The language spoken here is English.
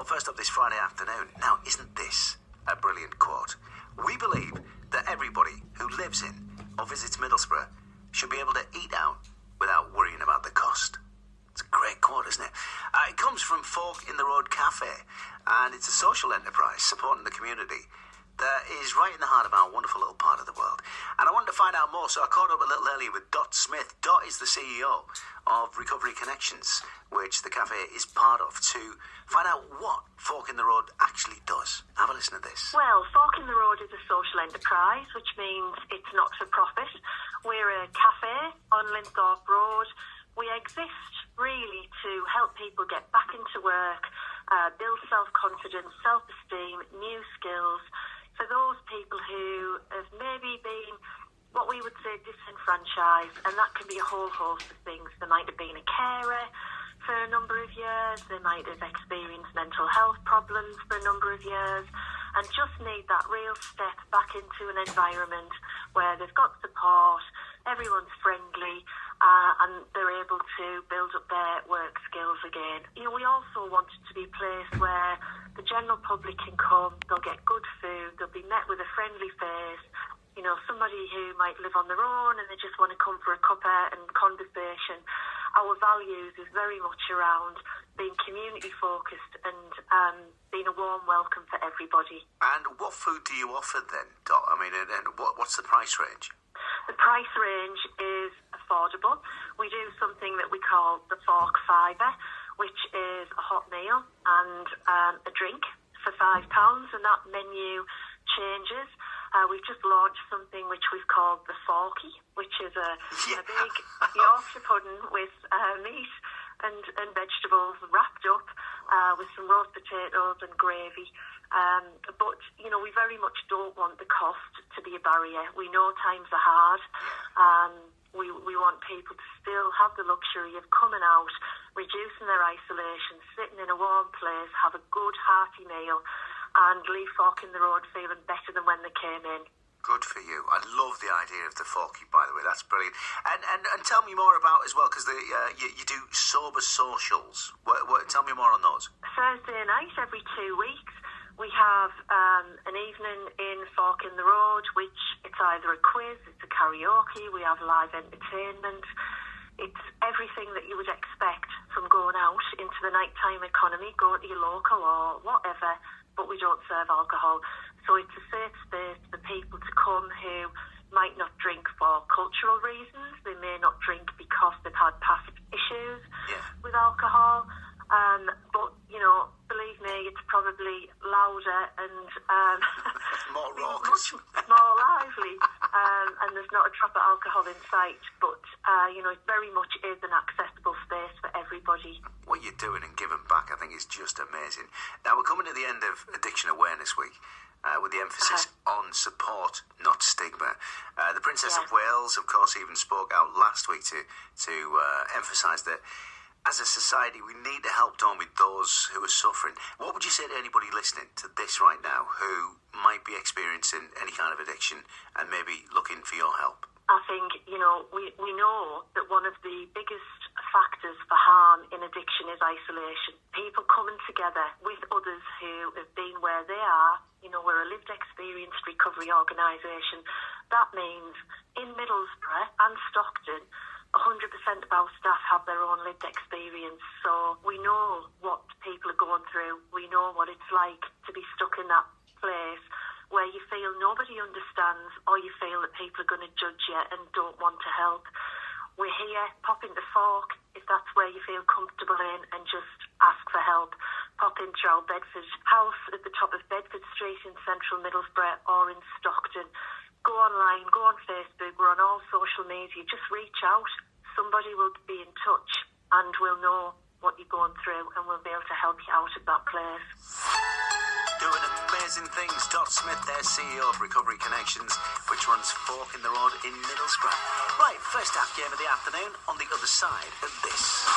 Well, first up this Friday afternoon. Now, isn't this a brilliant quote? We believe that everybody who lives in or visits Middlesbrough should be able to eat out without worrying about the cost. It's a great quote, isn't it? It comes from Fork in the Road Cafe, and it's a social enterprise supporting the community that is right in the heart of our wonderful little part of the world. And I wanted to find out more, so I caught up a little earlier with Dot Smith. Dot is the CEO of Recovery Connections, which the cafe is part of, to find out what Fork in the Road actually does. Have a listen to this. Well, Fork in the Road is a social enterprise, which means it's not for profit. We're a cafe on Linthorpe Road. We exist really to help people get back into work, build self-confidence, self-esteem, new skills, for those people who have maybe been what we would say disenfranchised, and that can be a whole host of things. They might have been a carer for a number of years, they might have experienced mental health problems for a number of years, and just need that real step back into an environment where they've got support, everyone's friendly, and they're able to build up their work skills again. You know, we also want it to be a place where the general public can come, they'll get good food, they'll be met with a friendly face. You know, somebody who might live on their own and they just want to come for a cuppa and conversation. Our values is very much around being community focused and being a warm welcome for everybody. And what food do you offer then, Dot? I mean, and what's the price range? The price range is affordable. We do something that we call the Fork Fiver, which is a hot meal and a drink for £5, and that menu changes. We've just launched something which we've called the Forky, which is a big Yorkshire pudding with meat and vegetables wrapped up with some roast potatoes and gravy. But, you know, we very much don't want the cost to be a barrier. We know times are hard. We want people to still have the luxury of coming out, reducing their isolation, sitting in a warm place, have a good hearty meal, and leave Fork in the Road feeling better than when they came in. Good for you. I love the idea of the Forky, by the way. That's brilliant. And tell me more about as well, because you do sober socials. Tell me more on those. Thursday night, every 2 weeks, we have an evening in Fork in the Road, which it's either a quiz, it's a karaoke, we have live entertainment. It's everything that you would expect from going out into the nighttime economy, go to your local or whatever, but we don't serve alcohol. So it's a safe space for people to come who might not drink for cultural reasons. They may not drink because they've had past issues with alcohol. But, you know, believe me, it's probably louder and more raucous, more lively, and there's not a drop of alcohol in sight. But, you know, it very much is an accessible space for everybody. What you're doing and giving back, I think, is just amazing. Now, we're coming to the end of Addiction Awareness Week. With the emphasis on support, not stigma. The Princess of Wales, of course, even spoke out last week to emphasise that as a society we need to help, don't we, those who are suffering. What would you say to anybody listening to this right now who might be experiencing any kind of addiction and maybe looking for your help? I think, you know, we know that one of the biggest factors for harm in addiction is isolation. People coming together with others who have been where they are. You know, we're a lived experience recovery organisation. That means in Middlesbrough and Stockton, 100% of our staff have their own lived experience. So we know what people are going through. We know what it's like to be stuck in that place where you feel nobody understands, or you feel that people are going to judge you and don't want to help. We're here, pop into Fork if that's where you feel comfortable in, and just ask for help. Pop into our Bedford house at the top of Bedford Street in central Middlesbrough or in Stockton. Go online, go on Facebook, we're on all social media. Just reach out. Somebody will be in touch and we'll know what you're going through and we'll be able to help you out of that place. Doing amazing things. Dot Smith, their CEO of Recovery Connections, which runs Fork in the Road in Middlesbrough. Right, first half game of the afternoon on the other side of this.